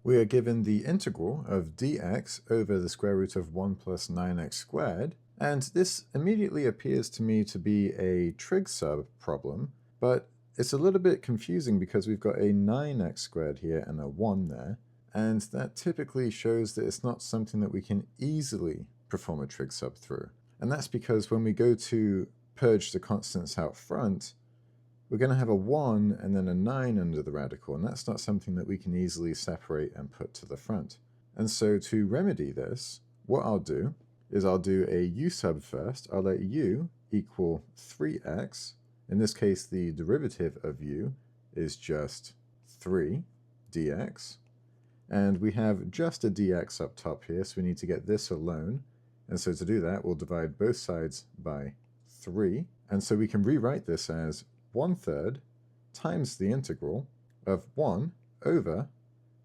we are given the integral of dx over the square root of 1 plus 9x squared, and this immediately appears to me to be a trig sub problem, but it's a little bit confusing because we've got a 9x squared here and a 1 there, and that typically shows that it's not something that we can easily perform a trig sub through. And that's because when we go to purge the constants out front, we're going to have a 1 and then a 9 under the radical, and that's not something that we can easily separate and put to the front. And so to remedy this, what I'll do is I'll do a u sub first. I'll let u equal 3x. In this case, the derivative of u is just 3 dx. And we have just a dx up top here, so we need to get this alone. And so to do that, we'll divide both sides by 3. And so we can rewrite this as 1/3 times the integral of 1 over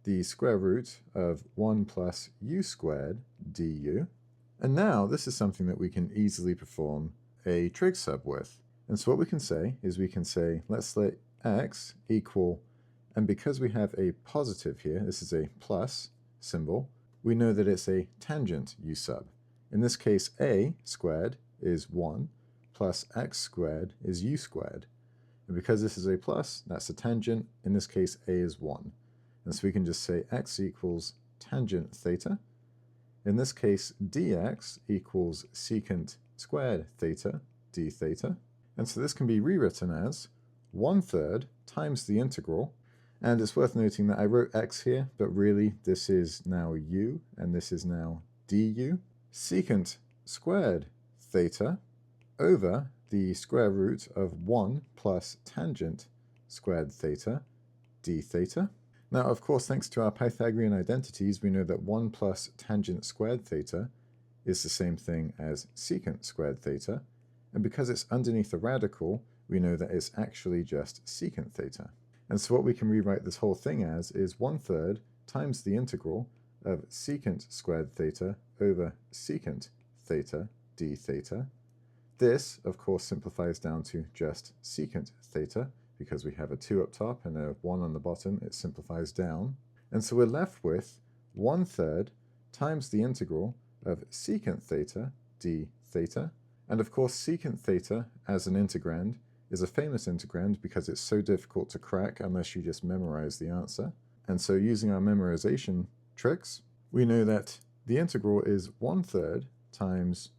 the square root of 1 plus u squared du. And now this is something that we can easily perform a trig sub with. And so what we can say is we can say, let's let x equal, and because we have a positive here, this is a plus symbol, we know that it's a tangent u sub. In this case, a squared is 1 plus x squared is u squared. And because this is a plus, that's a tangent. In this case, a is 1. And so we can just say x equals tangent theta. In this case, dx equals secant squared theta d theta. And so this can be rewritten as 1/3 times the integral. And it's worth noting that I wrote x here, but really this is now u, and this is now du. Secant squared theta over the square root of 1 plus tangent squared theta d theta. Now, of course, thanks to our Pythagorean identities, we know that 1 plus tangent squared theta is the same thing as secant squared theta. And because it's underneath the radical, we know that it's actually just secant theta. And so what we can rewrite this whole thing as is 1/3 times the integral of secant squared theta over secant theta d theta. This, of course, simplifies down to just secant theta, because we have a 2 up top and a 1 on the bottom. It simplifies down. And so we're left with 1/3 times the integral of secant theta d theta. And of course, secant theta as an integrand is a famous integrand because it's so difficult to crack unless you just memorize the answer. And so using our memorization tricks, we know that the integral is 1/3 times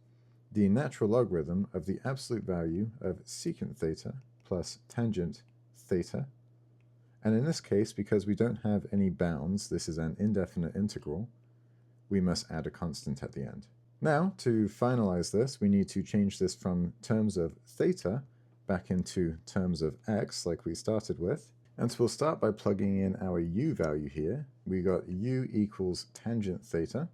the natural logarithm of the absolute value of secant theta plus tangent theta. And in this case, because we don't have any bounds, this is an indefinite integral, we must add a constant at the end. Now, to finalize this, we need to change this from terms of theta back into terms of x, like we started with. And so we'll start by plugging in our u value here. We got u equals tangent theta.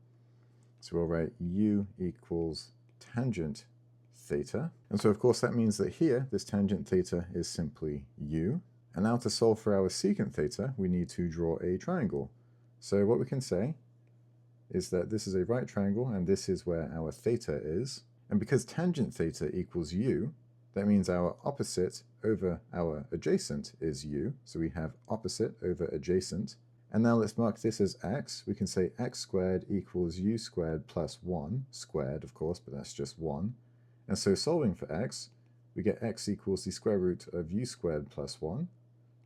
So we'll write u equals tangent theta. And so of course that means that here, this tangent theta is simply u. And now to solve for our secant theta, we need to draw a triangle. So what we can say is that this is a right triangle, and this is where our theta is. And because tangent theta equals u, that means our opposite over our adjacent is u. So we have opposite over adjacent. And now let's mark this as x. We can say x squared equals u squared plus 1, squared of course, but that's just 1. And so solving for x, we get x equals the square root of u squared plus 1.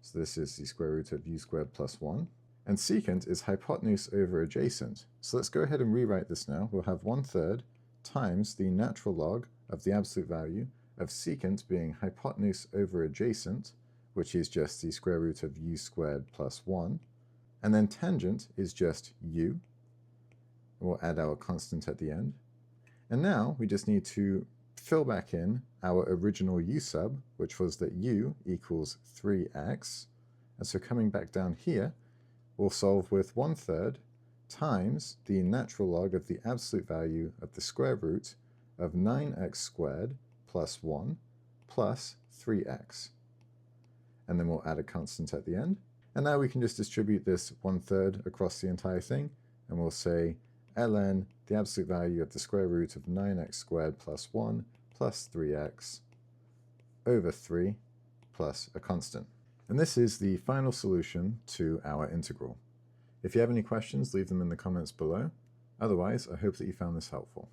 So this is the square root of u squared plus 1. And secant is hypotenuse over adjacent. So let's go ahead and rewrite this now. We'll have 1/3 times the natural log of the absolute value of secant being hypotenuse over adjacent, which is just the square root of u squared plus 1. And then tangent is just u. We'll add our constant at the end. And now we just need to fill back in our original u sub, which was that u equals 3x. And so coming back down here, we'll solve with 1/3 times the natural log of the absolute value of the square root of 9x squared plus 1 plus 3x. And then we'll add a constant at the end. And now we can just distribute this 1/3 across the entire thing, and we'll say ln the absolute value of the square root of 9x squared plus 1 plus 3x over 3 plus a constant. And this is the final solution to our integral. If you have any questions, leave them in the comments below. Otherwise, I hope that you found this helpful.